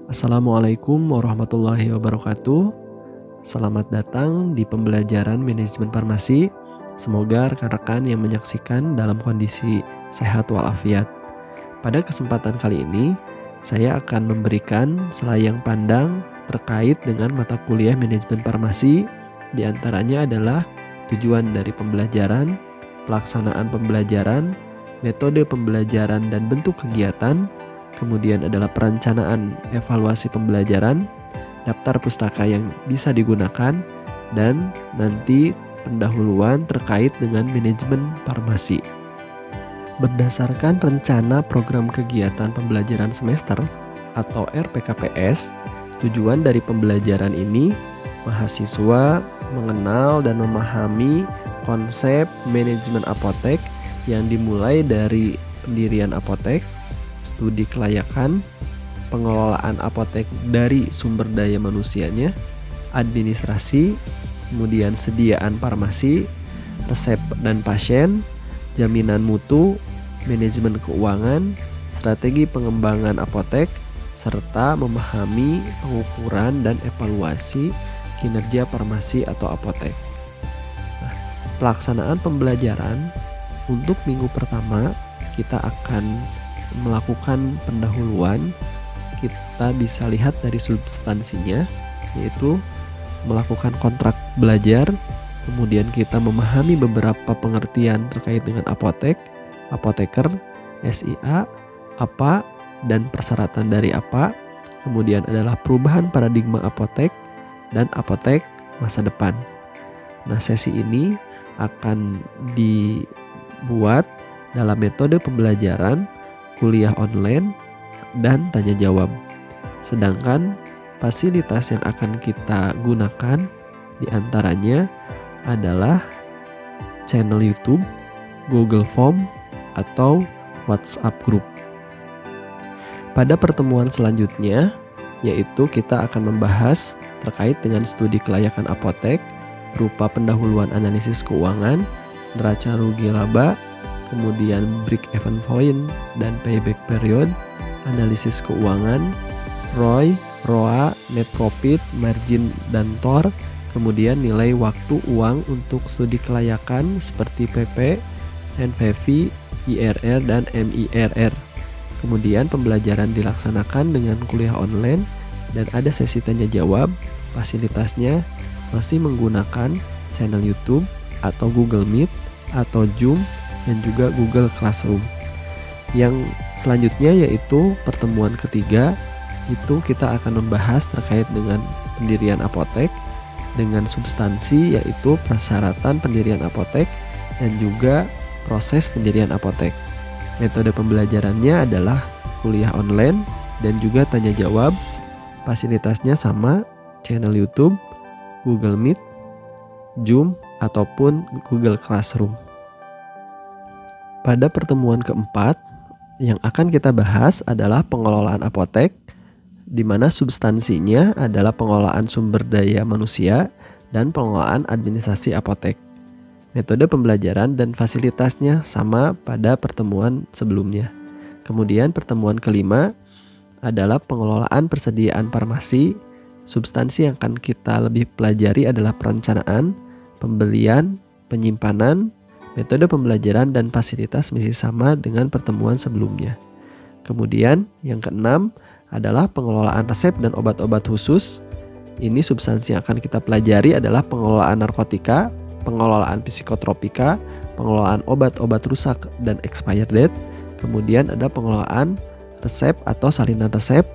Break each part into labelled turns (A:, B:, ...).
A: Assalamualaikum warahmatullahi wabarakatuh. Selamat datang di pembelajaran manajemen farmasi. Semoga rekan-rekan yang menyaksikan dalam kondisi sehat walafiat. Pada kesempatan kali ini, saya akan memberikan selayang pandang terkait dengan mata kuliah manajemen farmasi. Di antaranya adalah tujuan dari pembelajaran, pelaksanaan pembelajaran, metode pembelajaran dan bentuk kegiatan, kemudian adalah perencanaan evaluasi pembelajaran, daftar pustaka yang bisa digunakan, dan nanti pendahuluan terkait dengan manajemen farmasi. Berdasarkan rencana program kegiatan pembelajaran semester atau RPKPS, tujuan dari pembelajaran ini mahasiswa mengenal dan memahami konsep manajemen apotek yang dimulai dari pendirian apotek, studi kelayakan, pengelolaan apotek dari sumber daya manusianya, administrasi, kemudian sediaan farmasi, resep dan pasien, jaminan mutu, manajemen keuangan, strategi pengembangan apotek, serta memahami pengukuran dan evaluasi kinerja farmasi atau apotek. Nah, pelaksanaan pembelajaran untuk minggu pertama kita akan melakukan pendahuluan. Kita bisa lihat dari substansinya, yaitu melakukan kontrak belajar, kemudian kita memahami beberapa pengertian terkait dengan apotek, apoteker, SIA, apa, dan persyaratan dari apa. Kemudian adalah perubahan paradigma apotek dan apotek masa depan. Nah, sesi ini akan dibuat dalam metode pembelajaran kuliah online dan tanya jawab. Sedangkan fasilitas yang akan kita gunakan diantaranya adalah channel YouTube, Google Form, atau WhatsApp Group. Pada pertemuan selanjutnya, yaitu kita akan membahas terkait dengan studi kelayakan apotek berupa pendahuluan analisis keuangan, neraca rugi laba, kemudian break even point dan payback period, analisis keuangan, ROI, ROA, net profit, margin, dan TOR, kemudian nilai waktu uang untuk studi kelayakan seperti PP, NPV, IRR, dan MIRR. Kemudian pembelajaran dilaksanakan dengan kuliah online dan ada sesi tanya jawab. Fasilitasnya masih menggunakan channel YouTube atau Google Meet atau Zoom dan juga Google Classroom. Yang selanjutnya yaitu pertemuan ketiga, itu kita akan membahas terkait dengan pendirian apotek dengan substansi yaitu persyaratan pendirian apotek dan juga proses pendirian apotek. Metode pembelajarannya adalah kuliah online dan juga tanya jawab. Fasilitasnya sama, channel YouTube, Google Meet, Zoom, ataupun Google Classroom. Pada pertemuan keempat, yang akan kita bahas adalah pengelolaan apotek, di mana substansinya adalah pengelolaan sumber daya manusia dan pengelolaan administrasi apotek. Metode pembelajaran dan fasilitasnya sama pada pertemuan sebelumnya. Kemudian pertemuan kelima adalah pengelolaan persediaan farmasi. Substansi yang akan kita lebih pelajari adalah perencanaan, pembelian, penyimpanan. Metode pembelajaran dan fasilitas masih sama dengan pertemuan sebelumnya. Kemudian yang keenam adalah pengelolaan resep dan obat-obat khusus. Ini substansi yang akan kita pelajari adalah pengelolaan narkotika, pengelolaan psikotropika, pengelolaan obat-obat rusak dan expired date. Kemudian ada pengelolaan resep atau salinan resep.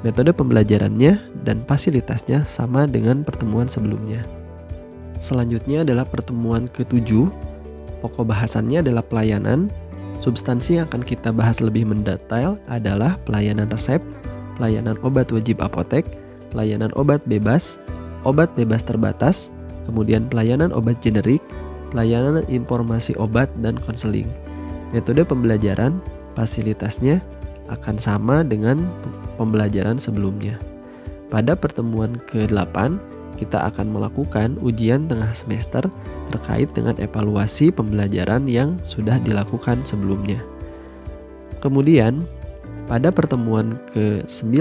A: Metode pembelajarannya dan fasilitasnya sama dengan pertemuan sebelumnya. Selanjutnya adalah pertemuan ke-7. Pokok bahasannya adalah pelayanan. Substansi yang akan kita bahas lebih mendetail adalah pelayanan resep, pelayanan obat wajib apotek, pelayanan obat bebas terbatas, kemudian pelayanan obat generik, pelayanan informasi obat dan konseling. Metode pembelajaran, fasilitasnya akan sama dengan pembelajaran sebelumnya. Pada pertemuan ke-8, kita akan melakukan ujian tengah semester terkait dengan evaluasi pembelajaran yang sudah dilakukan sebelumnya. Kemudian, pada pertemuan ke-9,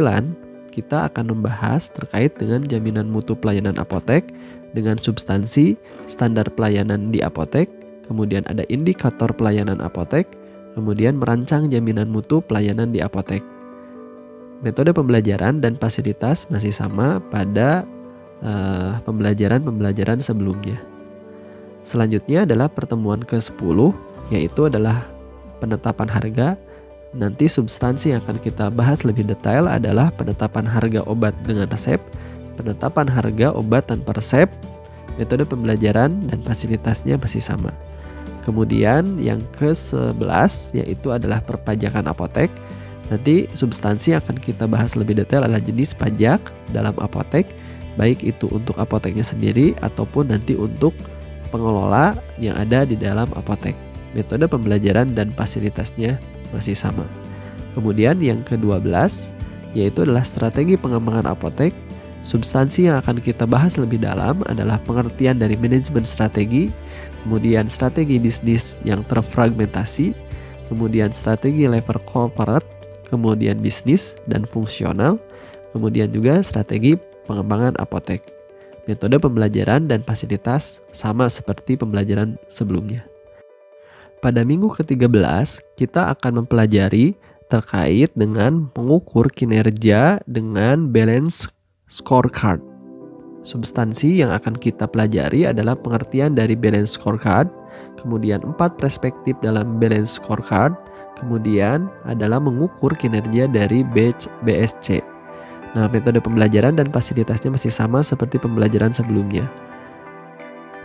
A: kita akan membahas terkait dengan jaminan mutu pelayanan apotek, dengan substansi, standar pelayanan di apotek, kemudian ada indikator pelayanan apotek, kemudian merancang jaminan mutu pelayanan di apotek. Metode pembelajaran dan fasilitas masih sama pada pembelajaran sebelumnya. Selanjutnya adalah pertemuan ke-10, yaitu adalah penetapan harga. Nanti substansi yang akan kita bahas lebih detail adalah penetapan harga obat dengan resep, penetapan harga obat tanpa resep, metode pembelajaran dan fasilitasnya masih sama. Kemudian yang ke-11 yaitu adalah perpajakan apotek. Nanti substansi yang akan kita bahas lebih detail adalah jenis pajak dalam apotek, baik itu untuk apoteknya sendiri ataupun nanti untuk pengelola yang ada di dalam apotek. Metode pembelajaran dan fasilitasnya masih sama. Kemudian yang ke-12 yaitu adalah strategi pengembangan apotek. Substansi yang akan kita bahas lebih dalam adalah pengertian dari manajemen strategi, kemudian strategi bisnis yang terfragmentasi, kemudian strategi level corporate, kemudian bisnis dan fungsional, kemudian juga strategi pengembangan apotek. Metode pembelajaran dan fasilitas sama seperti pembelajaran sebelumnya. Pada minggu ke-13, kita akan mempelajari terkait dengan mengukur kinerja dengan balance scorecard. Substansi yang akan kita pelajari adalah pengertian dari balance scorecard, kemudian 4 perspektif dalam balance scorecard, kemudian adalah mengukur kinerja dari BSC. Nah, metode pembelajaran dan fasilitasnya masih sama seperti pembelajaran sebelumnya.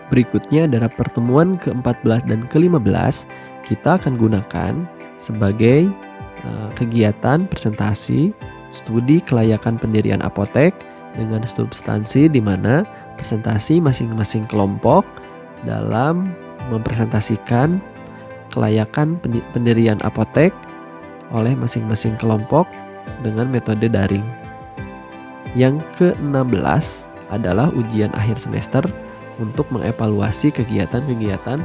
A: Berikutnya adalah pertemuan ke-14 dan ke-15 kita akan gunakan sebagai kegiatan presentasi studi kelayakan pendirian apotek dengan substansi di mana presentasi masing-masing kelompok dalam mempresentasikan kelayakan pendirian apotek oleh masing-masing kelompok dengan metode daring. Yang ke-16 adalah ujian akhir semester untuk mengevaluasi kegiatan-kegiatan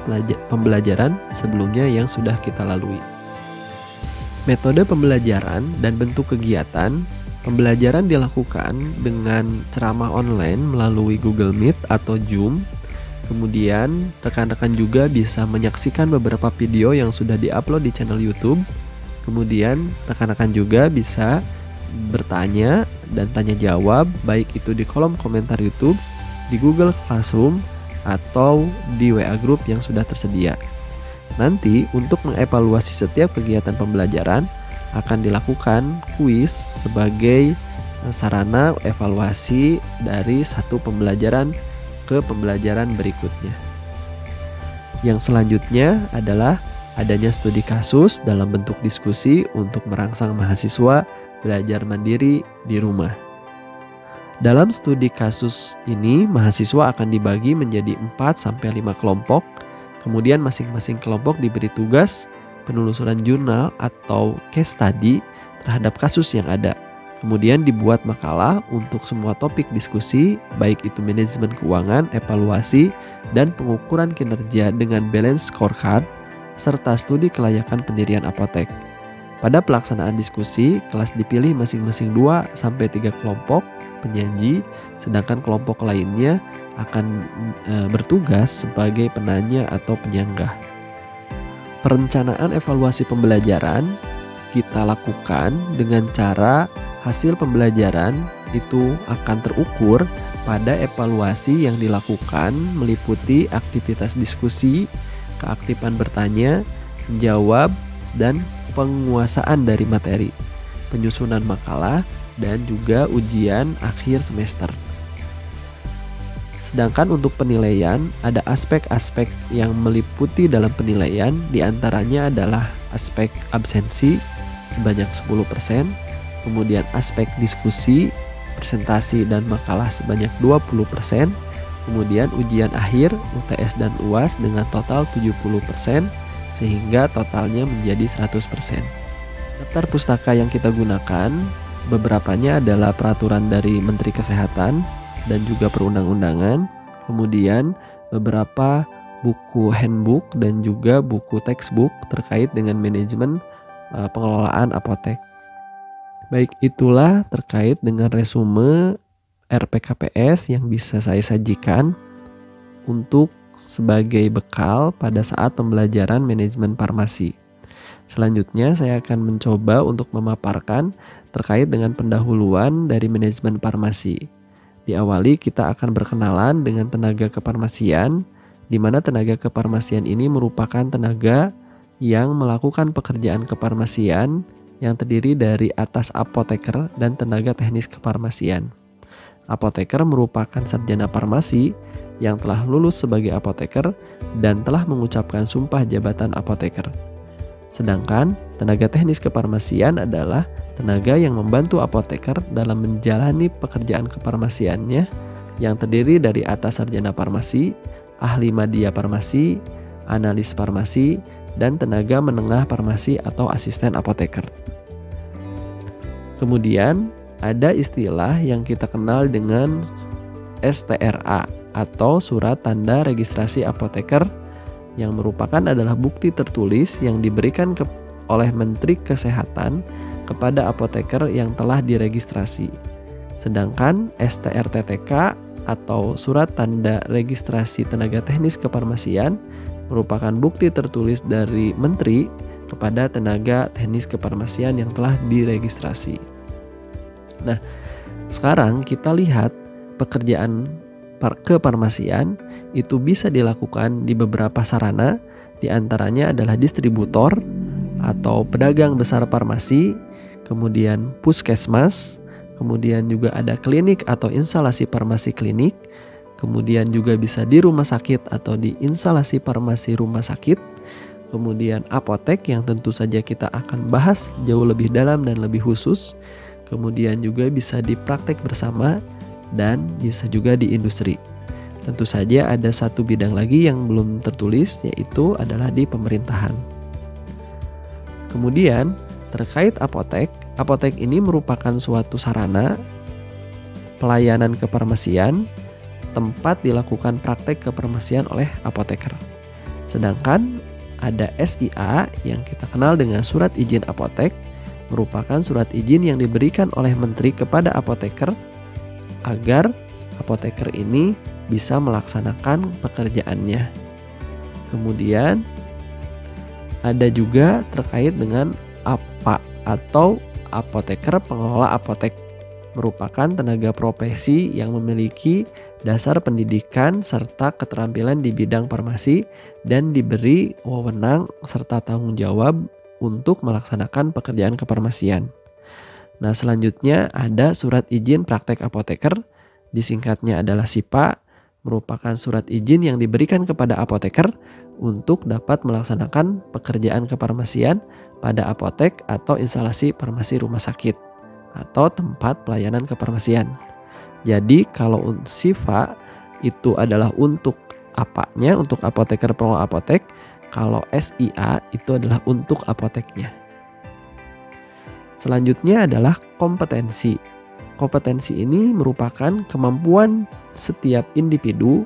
A: pembelajaran sebelumnya yang sudah kita lalui. Metode pembelajaran dan bentuk kegiatan pembelajaran dilakukan dengan ceramah online melalui Google Meet atau Zoom. Kemudian rekan-rekan juga bisa menyaksikan beberapa video yang sudah diupload di channel YouTube. Kemudian rekan-rekan juga bisa bertanya dan tanya jawab baik itu di kolom komentar YouTube, di Google Classroom, atau di WA Group yang sudah tersedia. Nanti untuk mengevaluasi setiap kegiatan pembelajaran akan dilakukan kuis sebagai sarana evaluasi dari satu pembelajaran ke pembelajaran berikutnya. Yang selanjutnya adalah adanya studi kasus dalam bentuk diskusi untuk merangsang mahasiswa belajar mandiri di rumah. Dalam studi kasus ini, mahasiswa akan dibagi menjadi 4-5 kelompok. Kemudian masing-masing kelompok diberi tugas penelusuran jurnal atau case study terhadap kasus yang ada. Kemudian dibuat makalah untuk semua topik diskusi, baik itu manajemen keuangan, evaluasi, dan pengukuran kinerja dengan balance scorecard, serta studi kelayakan pendirian apotek. Pada pelaksanaan diskusi, kelas dipilih masing-masing 2-3 kelompok penyaji, sedangkan kelompok lainnya akan bertugas sebagai penanya atau penyanggah. Perencanaan evaluasi pembelajaran kita lakukan dengan cara hasil pembelajaran itu akan terukur pada evaluasi yang dilakukan meliputi aktivitas diskusi, keaktifan bertanya, menjawab, dan penguasaan dari materi, penyusunan makalah, dan juga ujian akhir semester. Sedangkan untuk penilaian, ada aspek-aspek yang meliputi dalam penilaian, diantaranya adalah aspek absensi sebanyak 10%, kemudian aspek diskusi, presentasi, dan makalah sebanyak 20%, kemudian ujian akhir, UTS dan UAS dengan total 70%, sehingga totalnya menjadi 100%. Daftar pustaka yang kita gunakan, beberapanya adalah peraturan dari Menteri Kesehatan dan juga perundang-undangan, kemudian beberapa buku handbook dan juga buku textbook terkait dengan manajemen pengelolaan apotek. Baik, itulah terkait dengan resume RPKPS yang bisa saya sajikan untuk sebagai bekal pada saat pembelajaran manajemen farmasi. Selanjutnya saya akan mencoba untuk memaparkan terkait dengan pendahuluan dari manajemen farmasi. Diawali kita akan berkenalan dengan tenaga kefarmasian, di mana tenaga kefarmasian ini merupakan tenaga yang melakukan pekerjaan kefarmasian yang terdiri dari atas apoteker dan tenaga teknis kefarmasian. Apoteker merupakan sarjana farmasi yang telah lulus sebagai apoteker dan telah mengucapkan sumpah jabatan apoteker. Sedangkan tenaga teknis kefarmasian adalah tenaga yang membantu apoteker dalam menjalani pekerjaan kefarmasiannya yang terdiri dari atas sarjana farmasi, ahli media farmasi, analis farmasi, dan tenaga menengah farmasi atau asisten apoteker. Kemudian ada istilah yang kita kenal dengan STRA atau Surat Tanda Registrasi Apoteker, yang merupakan adalah bukti tertulis yang diberikan oleh Menteri Kesehatan kepada apoteker yang telah diregistrasi. Sedangkan STRTTK atau Surat Tanda Registrasi Tenaga Teknis Kefarmasian merupakan bukti tertulis dari Menteri kepada tenaga teknis kefarmasian yang telah diregistrasi. Nah, sekarang kita lihat pekerjaan kefarmasian itu bisa dilakukan di beberapa sarana, di antaranya adalah distributor atau pedagang besar farmasi, kemudian puskesmas, kemudian juga ada klinik atau instalasi farmasi klinik, kemudian juga bisa di rumah sakit atau di instalasi farmasi rumah sakit, kemudian apotek yang tentu saja kita akan bahas jauh lebih dalam dan lebih khusus, kemudian juga bisa di praktek bersama, dan bisa juga di industri. Tentu saja ada satu bidang lagi yang belum tertulis, yaitu adalah di pemerintahan. Kemudian terkait apotek, apotek ini merupakan suatu sarana pelayanan kefarmasian, tempat dilakukan praktek kefarmasian oleh apoteker. Sedangkan ada SIA yang kita kenal dengan surat izin apotek, merupakan surat izin yang diberikan oleh menteri kepada apoteker agar apoteker ini bisa melaksanakan pekerjaannya. Kemudian ada juga terkait dengan APA atau apoteker pengelola apotek, merupakan tenaga profesi yang memiliki dasar pendidikan serta keterampilan di bidang farmasi dan diberi wewenang serta tanggung jawab untuk melaksanakan pekerjaan kefarmasian. Nah, selanjutnya ada surat izin praktek apoteker, disingkatnya adalah SIPA, merupakan surat izin yang diberikan kepada apoteker untuk dapat melaksanakan pekerjaan kefarmasian pada apotek atau instalasi farmasi rumah sakit atau tempat pelayanan kefarmasian. Jadi kalau SIFA itu adalah untuk apanya, untuk apoteker pengelola apotek, kalau SIA itu adalah untuk apoteknya. Selanjutnya adalah kompetensi. Kompetensi ini merupakan kemampuan setiap individu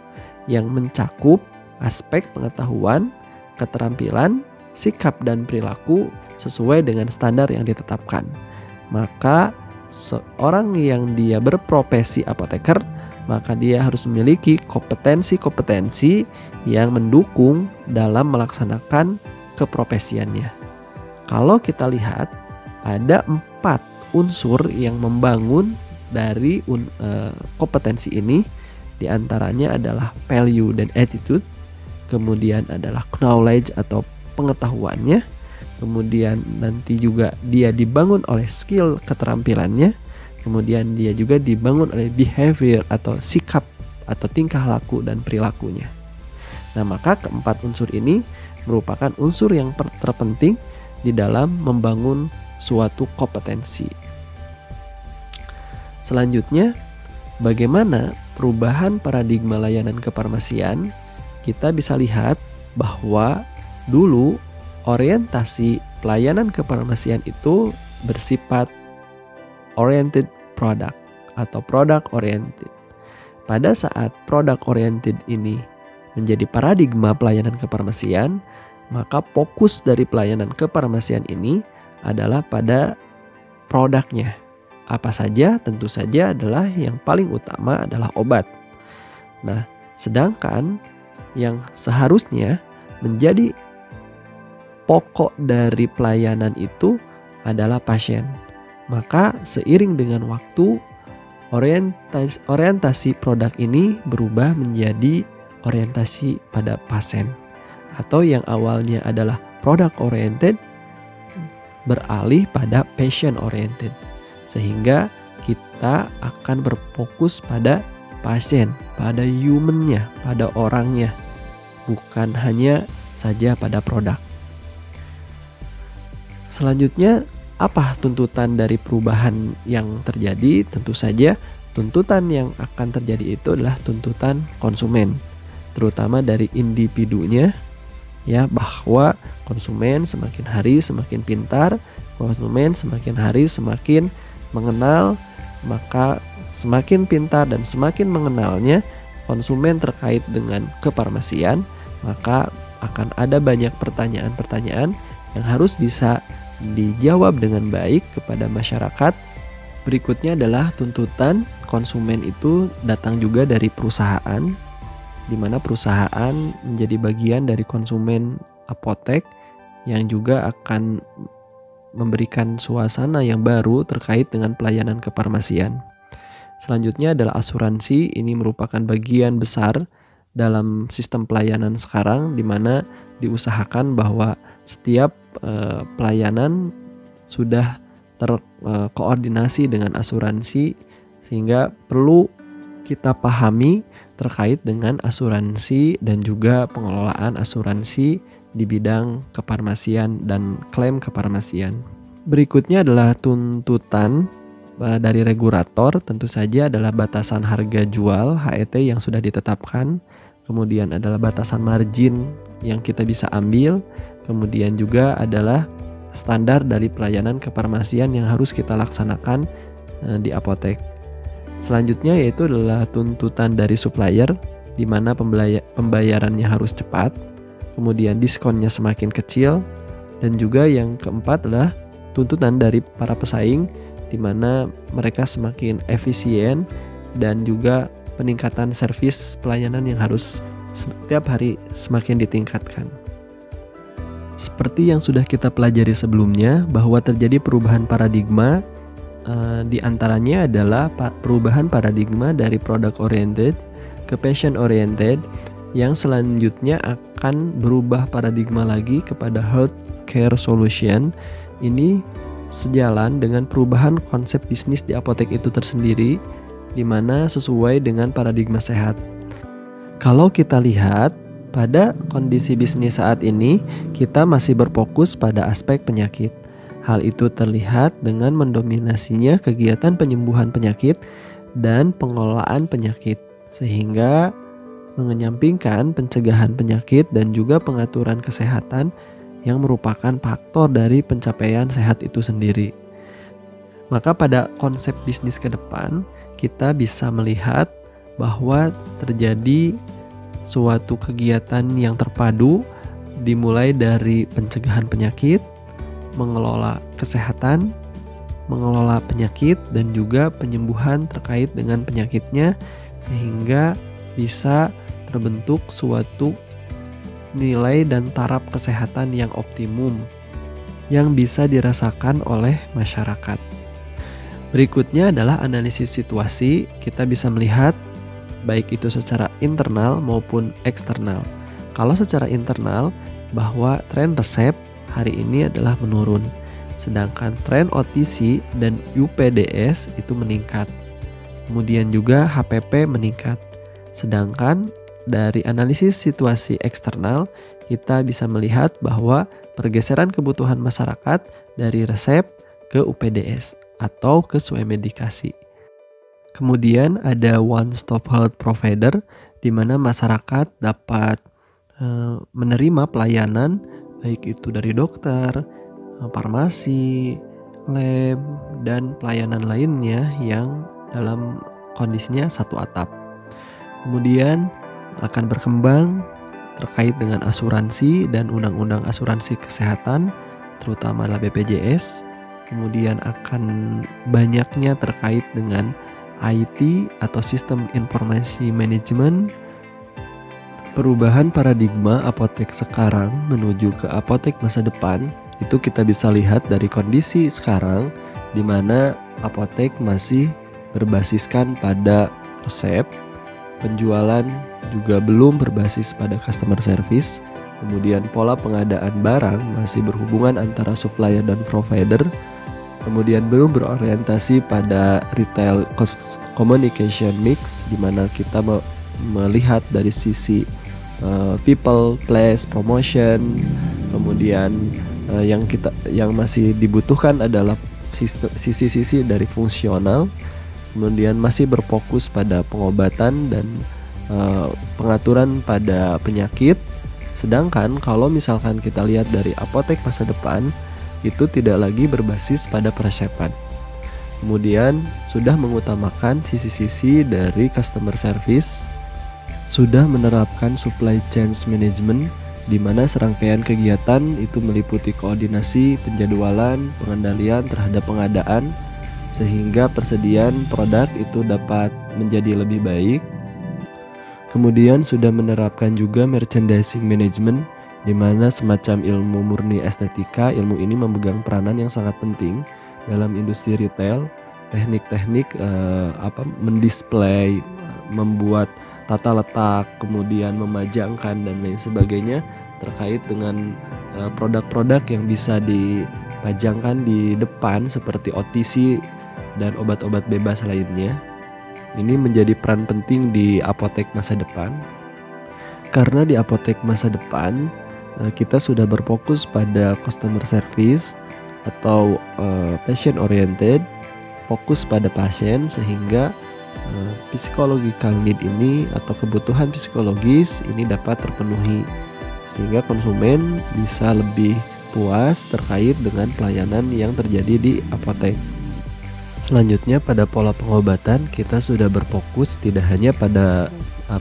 A: yang mencakup aspek pengetahuan, keterampilan, sikap dan perilaku sesuai dengan standar yang ditetapkan. Maka seorang yang dia berprofesi apoteker, maka dia harus memiliki kompetensi-kompetensi yang mendukung dalam melaksanakan keprofesiannya. Kalau kita lihat, ada 4 unsur yang membangun dari kompetensi ini. Di antaranya adalah value dan attitude, kemudian adalah knowledge atau pengetahuannya, kemudian nanti juga dia dibangun oleh skill keterampilannya, kemudian dia juga dibangun oleh behavior atau sikap atau tingkah laku dan perilakunya. Nah, maka keempat unsur ini merupakan unsur yang terpenting di dalam membangun suatu kompetensi. Selanjutnya, bagaimana perubahan paradigma layanan kefarmasian? Kita bisa lihat bahwa dulu orientasi pelayanan kefarmasian itu bersifat oriented product atau product oriented. Pada saat product oriented ini menjadi paradigma pelayanan kefarmasian, maka fokus dari pelayanan kefarmasian ini adalah pada produknya. Apa saja? Tentu saja adalah yang paling utama adalah obat. Nah, sedangkan yang seharusnya menjadi pokok dari pelayanan itu adalah pasien. Maka seiring dengan waktu, orientasi produk ini berubah menjadi orientasi pada pasien. Atau yang awalnya adalah product oriented beralih pada patient oriented. Sehingga kita akan berfokus pada pasien, pada humannya, pada orangnya, bukan hanya saja pada produk. Selanjutnya, apa tuntutan dari perubahan yang terjadi? Tentu saja tuntutan yang akan terjadi itu adalah tuntutan konsumen, terutama dari individunya, ya, bahwa konsumen semakin hari semakin pintar, konsumen semakin hari semakin mengenal, maka semakin pintar dan semakin mengenalnya konsumen terkait dengan kefarmasian, maka akan ada banyak pertanyaan-pertanyaan yang harus bisa dijawab dengan baik kepada masyarakat. Berikutnya adalah tuntutan konsumen itu datang juga dari perusahaan, di mana perusahaan menjadi bagian dari konsumen apotek yang juga akan memberikan suasana yang baru terkait dengan pelayanan kefarmasian. Selanjutnya adalah asuransi. Ini merupakan bagian besar dalam sistem pelayanan sekarang, di mana diusahakan bahwa setiap pelayanan sudah terkoordinasi dengan asuransi, sehingga perlu kita pahami terkait dengan asuransi dan juga pengelolaan asuransi di bidang kefarmasian dan klaim kefarmasian. Berikutnya adalah tuntutan dari regulator, tentu saja adalah batasan harga jual HET yang sudah ditetapkan, kemudian adalah batasan margin yang kita bisa ambil, kemudian juga adalah standar dari pelayanan kefarmasian yang harus kita laksanakan di apotek. Selanjutnya yaitu adalah tuntutan dari supplier, di mana pembayarannya harus cepat, kemudian diskonnya semakin kecil, dan juga yang keempat adalah tuntutan dari para pesaing, di mana mereka semakin efisien dan juga peningkatan servis pelayanan yang harus setiap hari semakin ditingkatkan. Seperti yang sudah kita pelajari sebelumnya, bahwa terjadi perubahan paradigma, di antaranya adalah perubahan paradigma dari product oriented ke patient oriented, yang selanjutnya akan berubah paradigma lagi kepada healthcare solution. Ini sejalan dengan perubahan konsep bisnis di apotek itu tersendiri, di mana sesuai dengan paradigma sehat. Kalau kita lihat pada kondisi bisnis saat ini, kita masih berfokus pada aspek penyakit. Hal itu terlihat dengan mendominasinya kegiatan penyembuhan penyakit dan pengelolaan penyakit, sehingga mengenyampingkan pencegahan penyakit dan juga pengaturan kesehatan yang merupakan faktor dari pencapaian sehat itu sendiri. Maka pada konsep bisnis ke depan, kita bisa melihat bahwa terjadi suatu kegiatan yang terpadu, dimulai dari pencegahan penyakit, mengelola kesehatan, mengelola penyakit, dan juga penyembuhan terkait dengan penyakitnya, sehingga bisa terbentuk suatu nilai dan taraf kesehatan yang optimum yang bisa dirasakan oleh masyarakat. Berikutnya adalah analisis situasi. Kita bisa melihat baik itu secara internal maupun eksternal. Kalau secara internal, bahwa tren resep hari ini adalah menurun, sedangkan tren OTC dan UPDS itu meningkat. Kemudian juga HPP meningkat. Sedangkan dari analisis situasi eksternal, kita bisa melihat bahwa pergeseran kebutuhan masyarakat dari resep ke UPDS atau ke swemedikasi. Kemudian ada one stop health provider, di mana masyarakat dapat menerima pelayanan baik itu dari dokter, farmasi, lab, dan pelayanan lainnya yang dalam kondisinya satu atap. Kemudian akan berkembang terkait dengan asuransi dan undang-undang asuransi kesehatan, terutama BPJS, kemudian akan banyaknya terkait dengan IT atau sistem informasi manajemen. Perubahan paradigma apotek sekarang menuju ke apotek masa depan itu kita bisa lihat dari kondisi sekarang, di mana apotek masih berbasiskan pada resep, penjualan juga belum berbasis pada customer service, kemudian pola pengadaan barang masih berhubungan antara supplier dan provider, kemudian belum berorientasi pada retail cost communication mix, di mana kita melihat dari sisi people, place, promotion, kemudian yang masih dibutuhkan adalah sisi-sisi dari fungsional, kemudian masih berfokus pada pengobatan dan pengaturan pada penyakit. Sedangkan kalau misalkan kita lihat dari apotek masa depan, itu tidak lagi berbasis pada peresepan. Kemudian sudah mengutamakan sisi-sisi dari customer service, sudah menerapkan supply chain management, di mana serangkaian kegiatan itu meliputi koordinasi, penjadwalan, pengendalian terhadap pengadaan, sehingga persediaan produk itu dapat menjadi lebih baik. Kemudian sudah menerapkan juga merchandising management, di mana semacam ilmu murni estetika. Ilmu ini memegang peranan yang sangat penting dalam industri retail. Teknik-teknik mendisplay, membuat tata letak, kemudian memajangkan dan lain sebagainya terkait dengan produk-produk yang bisa dipajangkan di depan seperti OTC dan obat-obat bebas lainnya. Ini menjadi peran penting di apotek masa depan. Karena di apotek masa depan kita sudah berfokus pada customer service atau patient oriented, fokus pada pasien, sehingga psychological need ini atau kebutuhan psikologis ini dapat terpenuhi, sehingga konsumen bisa lebih puas terkait dengan pelayanan yang terjadi di apotek. Selanjutnya pada pola pengobatan kita sudah berfokus tidak hanya pada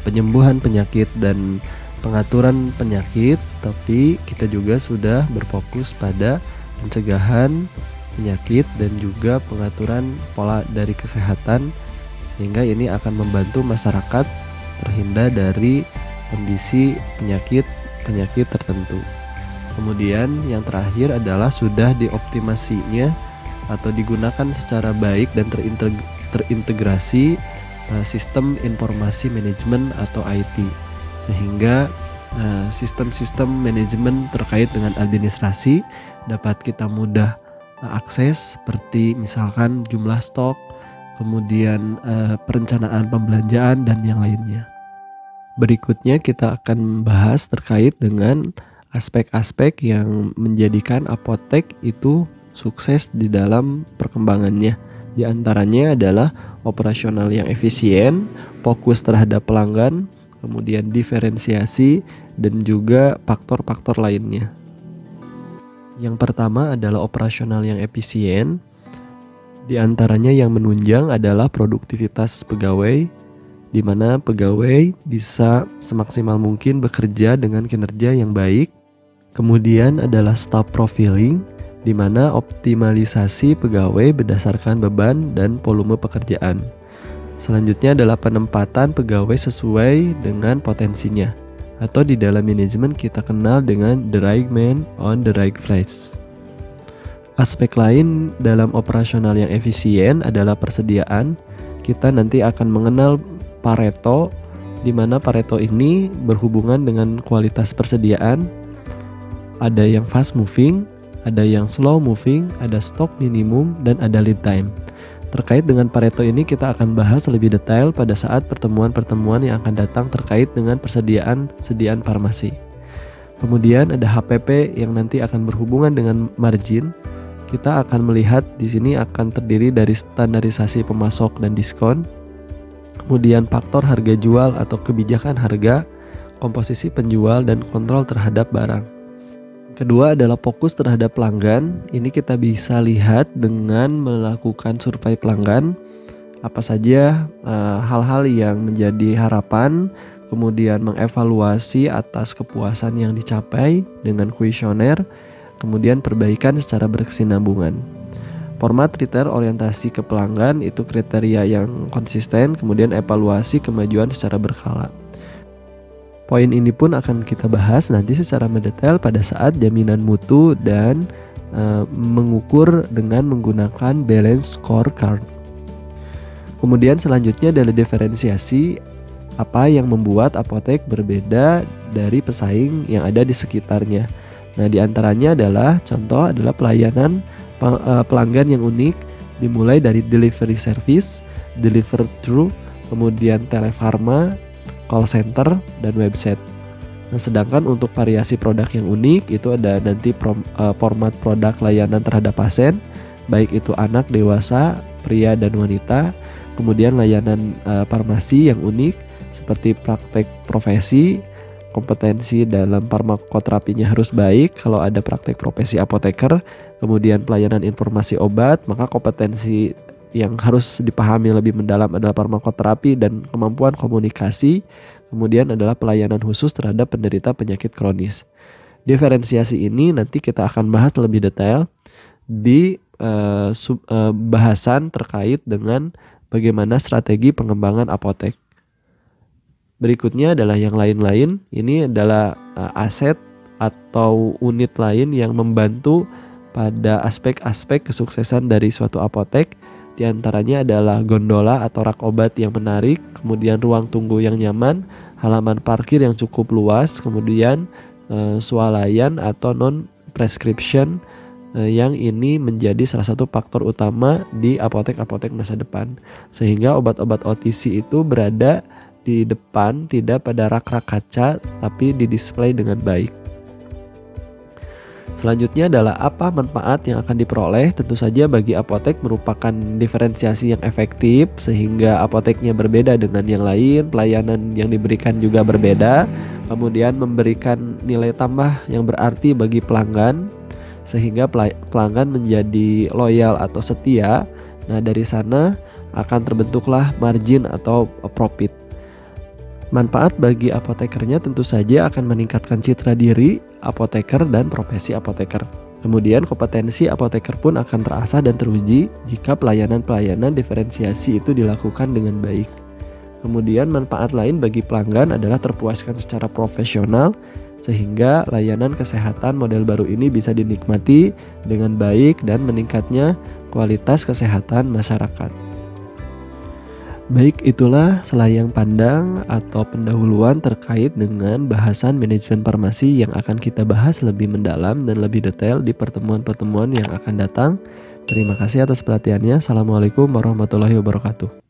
A: penyembuhan penyakit dan pengaturan penyakit, tapi kita juga sudah berfokus pada pencegahan penyakit dan juga pengaturan pola dari kesehatan, sehingga ini akan membantu masyarakat terhindar dari kondisi penyakit tertentu. Kemudian yang terakhir adalah sudah dioptimasinya atau digunakan secara baik dan terintegrasi sistem informasi manajemen atau IT, sehingga sistem-sistem manajemen terkait dengan administrasi dapat kita mudah akses, seperti misalkan jumlah stok, kemudian perencanaan pembelanjaan dan yang lainnya. Berikutnya kita akan bahas terkait dengan aspek-aspek yang menjadikan apotek itu sukses di dalam perkembangannya. Di antaranya adalah operasional yang efisien, fokus terhadap pelanggan, kemudian diferensiasi, dan juga faktor-faktor lainnya. Yang pertama adalah operasional yang efisien. Di antaranya yang menunjang adalah produktivitas pegawai, di mana pegawai bisa semaksimal mungkin bekerja dengan kinerja yang baik. Kemudian adalah staff profiling, di mana optimalisasi pegawai berdasarkan beban dan volume pekerjaan. Selanjutnya adalah penempatan pegawai sesuai dengan potensinya, atau di dalam manajemen kita kenal dengan the right man on the right place. Aspek lain dalam operasional yang efisien adalah persediaan. Kita nanti akan mengenal Pareto, di mana Pareto ini berhubungan dengan kualitas persediaan. Ada yang fast moving, ada yang slow moving, ada stok minimum, dan ada lead time. Terkait dengan Pareto ini kita akan bahas lebih detail pada saat pertemuan-pertemuan yang akan datang terkait dengan persediaan farmasi. Kemudian ada HPP yang nanti akan berhubungan dengan margin. Kita akan melihat di sini akan terdiri dari standarisasi pemasok dan diskon. Kemudian faktor harga jual atau kebijakan harga, komposisi penjual, dan kontrol terhadap barang. Kedua adalah fokus terhadap pelanggan. Ini kita bisa lihat dengan melakukan survei pelanggan. Apa saja hal-hal yang menjadi harapan, kemudian mengevaluasi atas kepuasan yang dicapai dengan kuesioner, kemudian perbaikan secara berkesinambungan. Format retail orientasi ke pelanggan itu kriteria yang konsisten, kemudian evaluasi kemajuan secara berkala. Poin ini pun akan kita bahas nanti secara mendetail pada saat jaminan mutu dan mengukur dengan menggunakan balance scorecard. Kemudian selanjutnya adalah diferensiasi apa yang membuat apotek berbeda dari pesaing yang ada di sekitarnya. Nah, diantaranya adalah contoh adalah pelayanan pelanggan yang unik, dimulai dari delivery service, deliver through, kemudian telefarma, call center, dan website. Nah, sedangkan untuk variasi produk yang unik itu ada nanti format produk layanan terhadap pasien, baik itu anak, dewasa, pria, dan wanita. Kemudian layanan farmasi yang unik seperti praktek profesi, kompetensi dalam farmakoterapinya harus baik kalau ada praktek profesi apoteker. Kemudian pelayanan informasi obat, maka kompetensi yang harus dipahami lebih mendalam adalah farmakoterapi dan kemampuan komunikasi. Kemudian adalah pelayanan khusus terhadap penderita penyakit kronis. Diferensiasi ini nanti kita akan bahas lebih detail di bahasan terkait dengan bagaimana strategi pengembangan apotek. Berikutnya adalah yang lain-lain. Ini adalah aset atau unit lain yang membantu pada aspek-aspek kesuksesan dari suatu apotek. Di antaranya adalah gondola atau rak obat yang menarik, kemudian ruang tunggu yang nyaman, halaman parkir yang cukup luas, kemudian swalayan atau non-prescription yang ini menjadi salah satu faktor utama di apotek-apotek masa depan. Sehingga obat-obat OTC itu berada di depan, tidak pada rak-rak kaca, tapi didisplay dengan baik. Selanjutnya adalah apa manfaat yang akan diperoleh. Tentu saja bagi apotek merupakan diferensiasi yang efektif sehingga apoteknya berbeda dengan yang lain, pelayanan yang diberikan juga berbeda, kemudian memberikan nilai tambah yang berarti bagi pelanggan sehingga pelanggan menjadi loyal atau setia. Nah, dari sana akan terbentuklah margin atau profit. Manfaat bagi apotekernya tentu saja akan meningkatkan citra diri apoteker dan profesi apoteker. Kemudian kompetensi apoteker pun akan terasah dan teruji jika pelayanan-pelayanan diferensiasi itu dilakukan dengan baik. Kemudian manfaat lain bagi pelanggan adalah terpuaskan secara profesional sehingga layanan kesehatan model baru ini bisa dinikmati dengan baik dan meningkatnya kualitas kesehatan masyarakat. Baik, itulah selayang pandang atau pendahuluan terkait dengan bahasan manajemen farmasi yang akan kita bahas lebih mendalam dan lebih detail di pertemuan-pertemuan yang akan datang. Terima kasih atas perhatiannya. Assalamualaikum warahmatullahi wabarakatuh.